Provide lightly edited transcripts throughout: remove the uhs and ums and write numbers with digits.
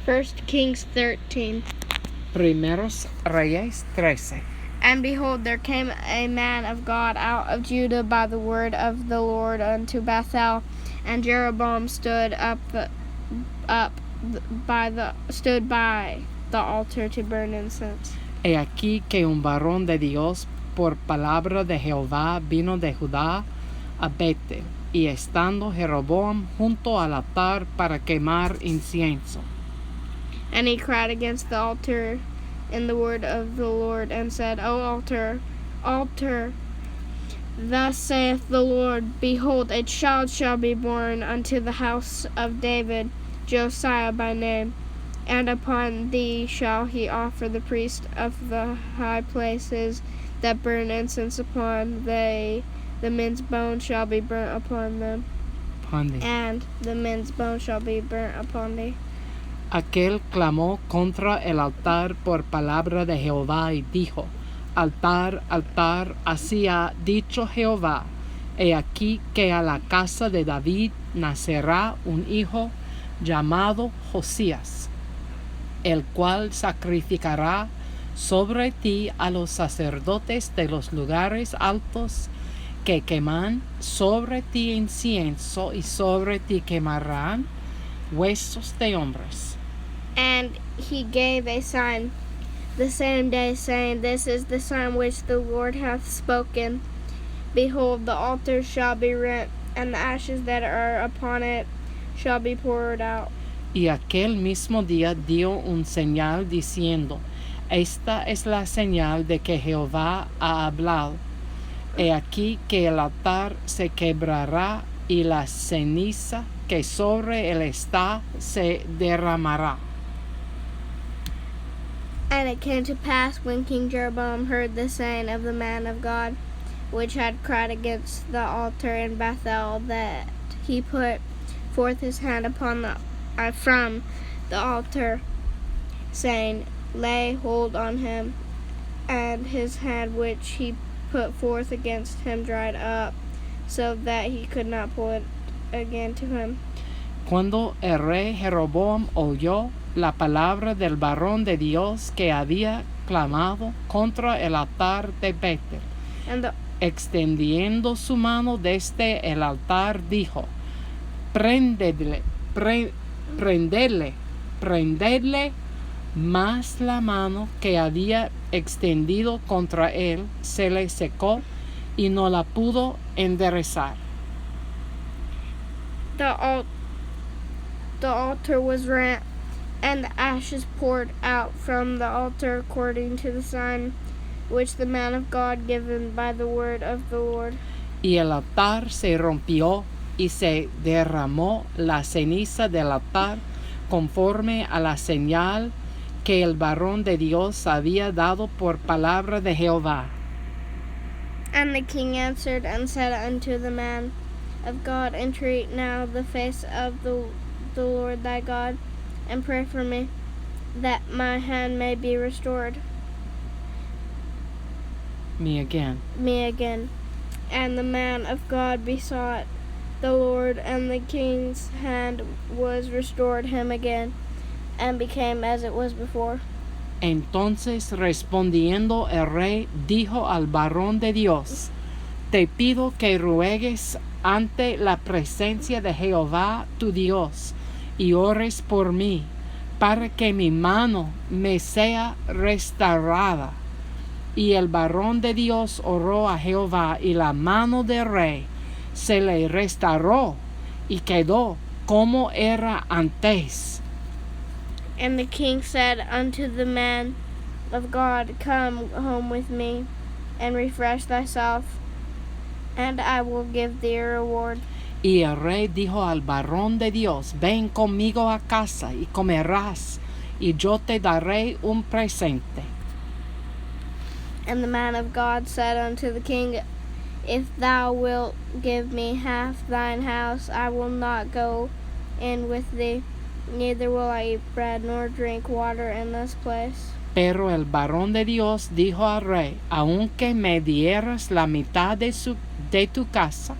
1 Kings 13. Primeros Reyes 13. And behold, there came a man of God out of Judah by the word of the Lord unto Bethel, and Jeroboam stood by the altar to burn incense. He aquí que un varón de Dios por palabra de Jehová vino de Judá a Betel, y estando Jeroboam junto al altar para quemar incienso. And he cried against the altar in the word of the Lord, and said, O altar, altar, thus saith the Lord, behold, a child shall be born unto the house of David, Josiah by name, and upon thee shall he offer the priest of the high places that burn incense upon thee. The men's bones shall be burnt upon them, and the men's bones shall be burnt upon thee. Aquel clamó contra el altar por palabra de Jehová y dijo, Altar, altar, así ha dicho Jehová, he aquí que a la casa de David nacerá un hijo llamado Josías, el cual sacrificará sobre ti a los sacerdotes de los lugares altos, que queman sobre ti incienso, y sobre ti quemarán huesos de hombres. And he gave a sign the same day, saying, This is the sign which the Lord hath spoken. Behold, the altar shall be rent, and the ashes that are upon it shall be poured out. Y aquel mismo día dio un señal diciendo, Esta es la señal de que Jehová ha hablado. He aquí que el altar se quebrará, y la ceniza que sobre él está se derramará. And it came to pass, when King Jeroboam heard the saying of the man of God, which had cried against the altar in Bethel, that he put forth his hand from the altar, saying, Lay hold on him. And his hand which he put forth against him dried up, so that he could not pull it again to him. Cuando el rey Jeroboam oyó la palabra del varón de Dios que había clamado contra el altar de Betel, extendiendo su mano desde el altar, dijo, Prendedle. Mas la mano que había extendido contra él se le secó, y no la pudo enderezar. The altar was rent, and the ashes poured out from the altar according to the sign which the man of God given by the word of the Lord. Y el altar se rompió, y se derramó la ceniza del altar conforme a la señal que el varón de Dios había dado por palabra de Jehová. And the king answered and said unto the man of God, Entreat now the face of the Lord thy God, and pray for me, that my hand may be restored. Me again. And the man of God besought the Lord, and the king's hand was restored him again, and became as it was before. Entonces respondiendo el rey dijo al varón de Dios, Te pido que ruegues ante la presencia de Jehová tu Dios, y ores por mí, para que mi mano me sea restaurada. Y el varón de Dios oró a Jehová, y la mano del rey se le restauró, y quedó como era antes. And the king said unto the man of God, Come home with me, and refresh thyself, and I will give thee a reward. Y el rey dijo al varón de Dios, Ven conmigo a casa, y comerás, y yo te daré un presente. And the man of God said unto the king, If thou wilt give me half thine house, I will not go in with thee, neither will I eat bread nor drink water in this place. Pero el varón de Dios dijo al rey, Aunque me dieras la mitad de tu casa,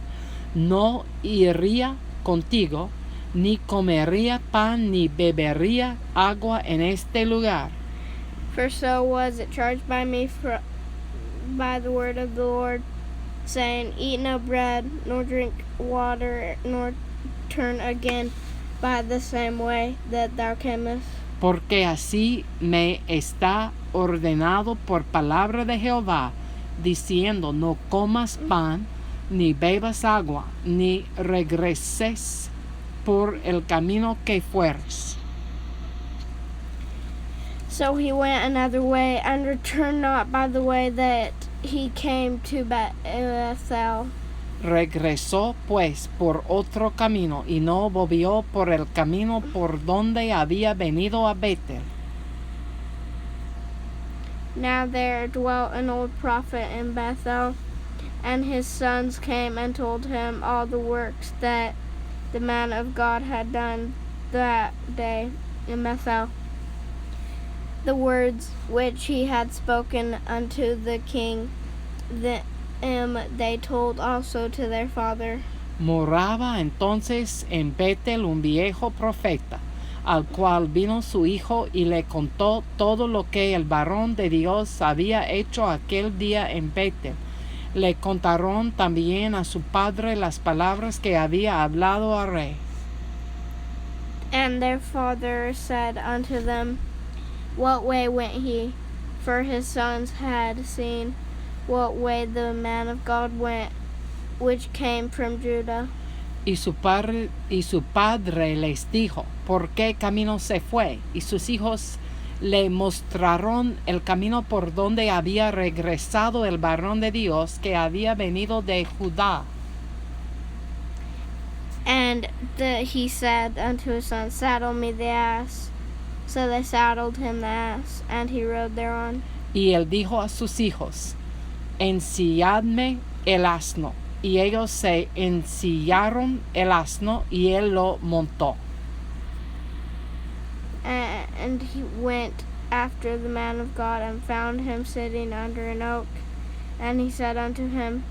no iría contigo, ni comería pan ni bebería agua en este lugar. For so was it charged by me by the word of the Lord, saying, Eat no bread, nor drink water, nor turn again by the same way that thou camest. Porque así me está ordenado por palabra de Jehová, diciendo, no comas pan, ni bebas agua, ni regreses por el camino que fueres. So he went another way, and returned not by the way that he came to Bethel. Regresó pues por otro camino, y no volvió por el camino por donde había venido a Betel. Now there dwelt an old prophet in Bethel, and his sons came and told him all the works that the man of God had done that day in Bethel, the words which he had spoken unto the king. They told also to their father. Moraba entonces en Betel un viejo profeta, al cual vino su hijo y le contó todo lo que el varón de Dios había hecho aquel día en Betel. Le contaron también a su padre las palabras que había hablado al rey. And their father said unto them, What way went he? For his sons had seen what way the man of God went, which came from Judah. Y su padre les dijo, ¿por qué camino se fue? Y sus hijos le mostraron el camino por donde había regresado el varón de Dios que había venido de Judá. And he said unto his son, Saddle me the ass. So they saddled him the ass, and he rode thereon. Y él dijo a sus hijos, ensilladme el asno. Y ellos se ensillaron el asno, y él lo montó. And he went after the man of God, and found him sitting under an oak. And he said unto him,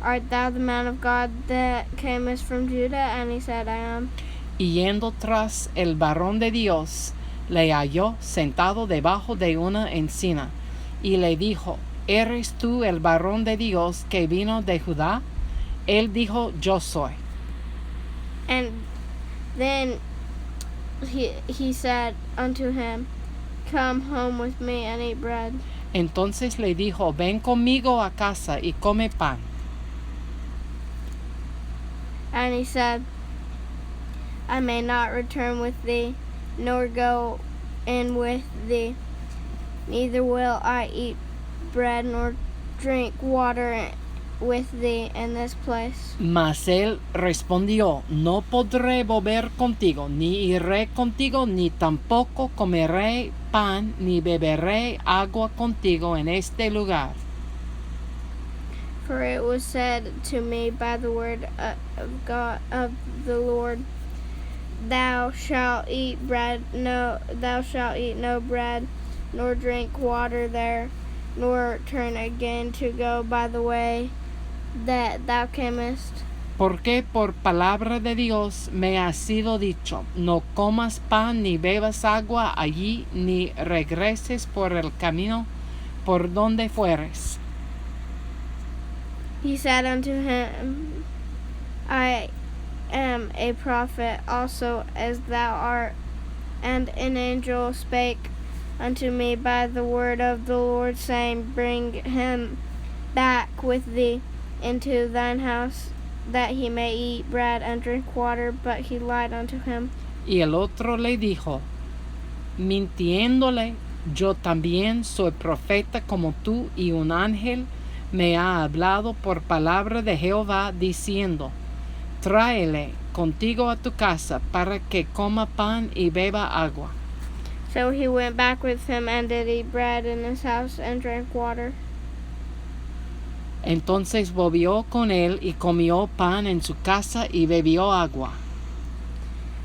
Art thou the man of God that camest from Judah? And he said, I am. Y yendo tras el varón de Dios, le halló sentado debajo de una encina, y le dijo, ¿eres tú el varón de Dios que vino de Judá? Él dijo, yo soy. And then he said unto him, Come home with me and eat bread. Entonces le dijo, ven conmigo a casa y come pan. And he said, I may not return with thee, nor go in with thee, neither will I eat bread nor drink water with thee in this place. Mas él respondió, no podré volver contigo, ni iré contigo, ni tampoco comeré pan, ni beberé agua contigo en este lugar. For it was said to me by the word of God, of the Lord, Thou shalt eat no bread, nor drink water there, nor turn again to go by the way that thou camest. Porque por palabra de Dios me ha sido dicho, no comas pan ni bebas agua allí, ni regreses por el camino por donde fueres. He said unto him, I am a prophet also as thou art. And an angel spake unto me by the word of the Lord, saying, Bring him back with thee into thine house, that he may eat bread and drink water. But he lied unto him. Y el otro le dijo, mintiéndole, yo también soy profeta como tú, y un ángel me ha hablado por palabra de Jehová, diciendo, tráele contigo a tu casa, para que coma pan y beba agua. So he went back with him, and did eat bread in his house, and drank water. Entonces volvió con él, y comió pan en su casa, y bebió agua.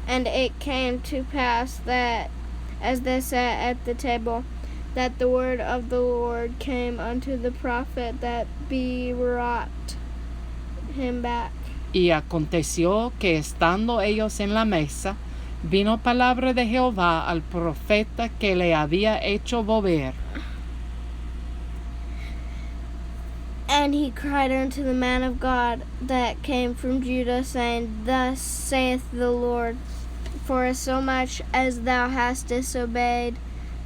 And it came to pass that, as they sat at the table, that the word of the Lord came unto the prophet, that brought him back. Y aconteció que estando ellos en la mesa, vino palabra de Jehová al profeta que le había hecho volver. And he cried unto the man of God that came from Judah, saying, Thus saith the Lord, for so much as thou hast disobeyed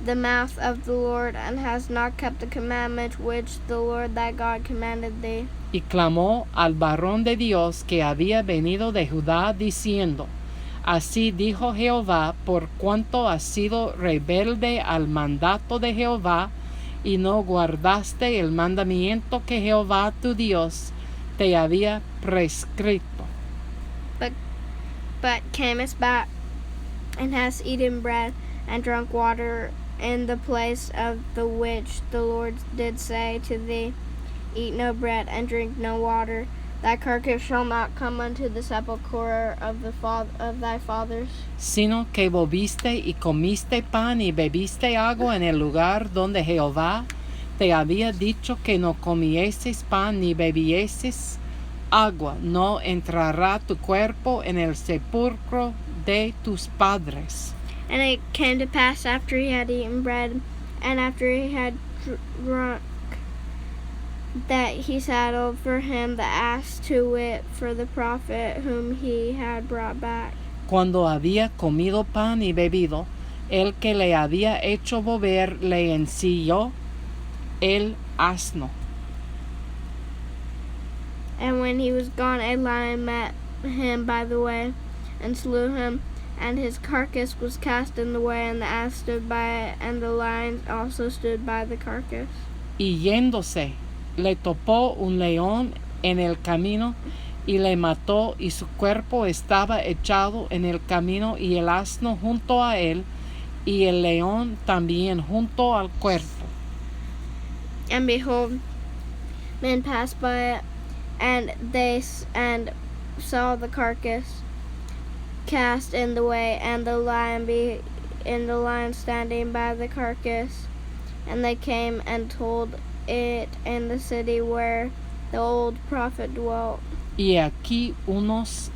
the mouth of the Lord, and hast not kept the commandment which the Lord thy God commanded thee. Y clamó al varón de Dios que había venido de Judá, diciendo, Así dijo Jehová, por cuanto has sido rebelde al mandato de Jehová, y no guardaste el mandamiento que Jehová tu Dios te había prescrito. But camest back, and hast eaten bread, and drunk water in the place of the which the Lord did say to thee, Eat no bread, and drink no water. Thy carcass shall not come unto the sepulchre of thy fathers. Sino que volviste y comiste pan y bebiste agua en el lugar donde Jehová te había dicho que no comieses pan ni bebieses agua, no entrará tu cuerpo en el sepulcro de tus padres. And it came to pass after he had eaten bread, and after he had drunk, that he saddled for him the ass, to wit, for the prophet whom he had brought back. Cuando había comido pan y bebido, el que le había hecho volver le ensilló el asno. And when he was gone, a lion met him by the way, and slew him, and his carcass was cast in the way, and the ass stood by it, and the lion also stood by the carcass. Y yéndose, le topó un león en el camino, y le mató, y su cuerpo estaba echado en el camino, y el asno junto a él, y el león también junto al cuerpo. And behold, men passed by it, and saw the carcass cast in the way, and the lion standing by the carcass. And they came and told it in the city where the old prophet dwelt. Y aquí unos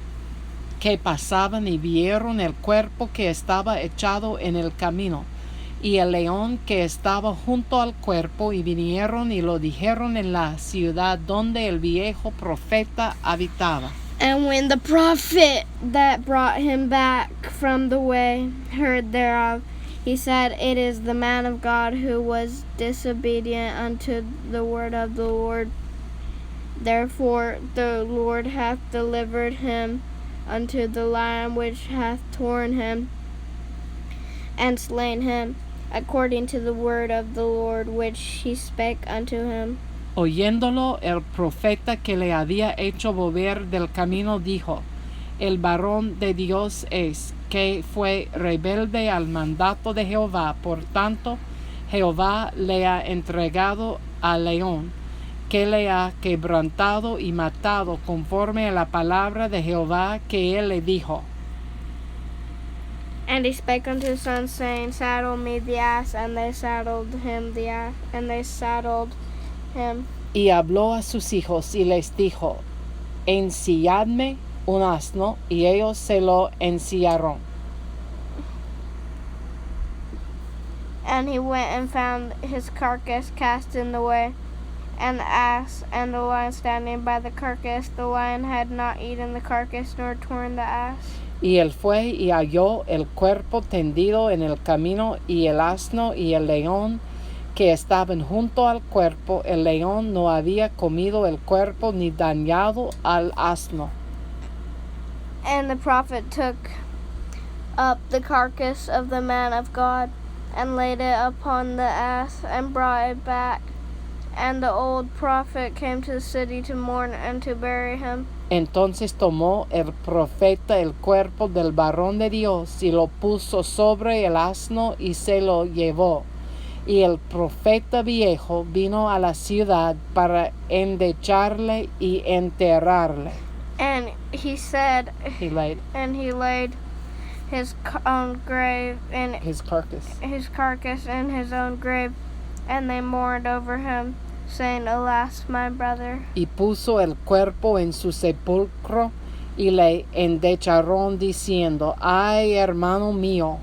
que pasaban y vieron el cuerpo que estaba echado en el camino, y el león que estaba junto al cuerpo, y vinieron y lo dijeron en la ciudad donde el viejo profeta habitaba. And when the prophet that brought him back from the way heard thereof, he said, It is the man of God who was disobedient unto the word of the Lord. Therefore the Lord hath delivered him unto the lion, which hath torn him and slain him, according to the word of the Lord which he spake unto him. Oyéndolo, el profeta que le había hecho volver del camino dijo, El varón de Dios es, que fue rebelde al mandato de Jehová, por tanto, Jehová le ha entregado al león, que le ha quebrantado y matado conforme a la palabra de Jehová que él le dijo. And he spake unto his sons, saying, Saddle me the ass, and they saddled him the ass, and they saddled him. Y habló a sus hijos y les dijo, Ensilladme un asno, y ellos se lo ensillaron. And he went and found his carcass cast in the way, and the ass and the lion standing by the carcass. The lion had not eaten the carcass, nor torn the ass. Y él fue y halló el cuerpo tendido en el camino, y el asno y el león que estaban junto al cuerpo. El león no había comido el cuerpo ni dañado al asno. And the prophet took up the carcass of the man of God, and laid it upon the ass, and brought it back. And the old prophet came to the city to mourn and to bury him. Entonces tomó el profeta el cuerpo del varón de Dios, y lo puso sobre el asno, y se lo llevó. Y el profeta viejo vino a la ciudad para endecharle y enterrarle. And he said, He laid his own grave in his carcass. his carcass in his own grave, and they mourned over him, saying, Alas, my brother. Y puso el cuerpo en su sepulcro, y le endecharon diciendo, ay, hermano mío.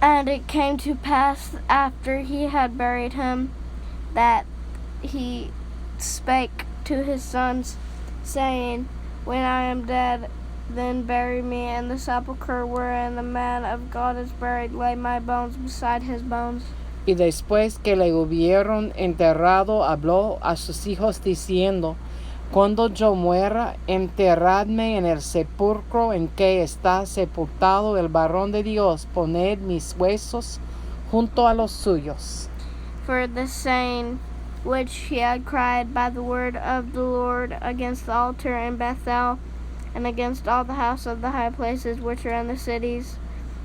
And it came to pass after he had buried him, that he spake to his sons, saying, When I am dead, then bury me in the sepulchre wherein the man of God is buried, lay my bones beside his bones. Y después que le hubieron enterrado, habló a sus hijos diciendo, Cuando yo muera, enterradme en el sepulcro en que está sepultado el varón de Dios, poned mis huesos junto a los suyos. For the saying which he had cried by the word of the Lord against the altar in Bethel, and against all the house of the high places which are in the cities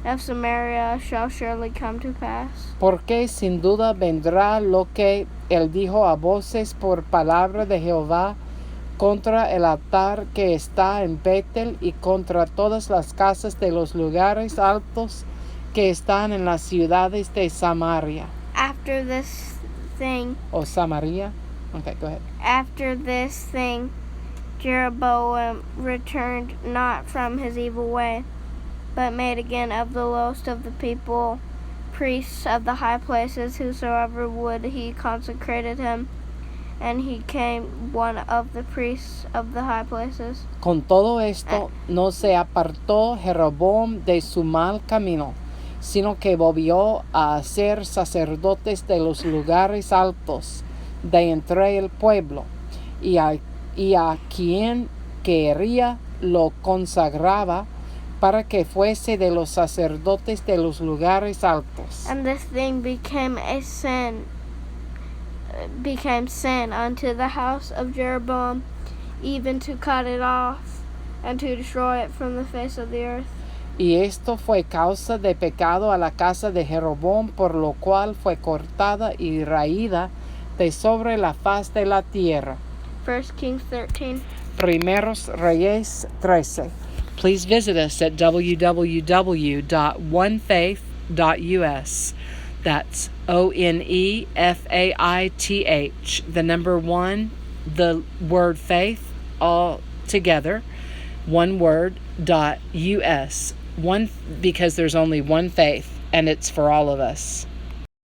of Samaria, shall surely come to pass. Porque sin duda vendrá lo que él dijo a voces por palabra de Jehová, contra el altar que está en Betel y contra todas las casas de los lugares altos que están en las ciudades de Samaria. After this thing, O Samaria. Okay, go ahead. After this thing, Jeroboam returned not from his evil way, but made again of the lowest of the people priests of the high places, whosoever would he consecrated him, and he became one of the priests of the high places. Con todo esto no se apartó Jeroboam de su mal camino, sino que volvió a ser sacerdotes de los lugares altos de entre el pueblo, y a quien quería lo consagraba para que fuese de los sacerdotes de los lugares altos. And this thing became sin unto the house of Jeroboam, even to cut it off and to destroy it from the face of the earth. Y esto fue causa de pecado a la casa de Jeroboam, por lo cual fue cortada y raída de sobre la faz de la tierra. 1 Kings 13. Primeros Reyes 13. Please visit us at www.onefaith.us. That's ONEFAITH, the number 1, the word faith, all together, one word, .us. One, because there's only one faith, and it's for all of us.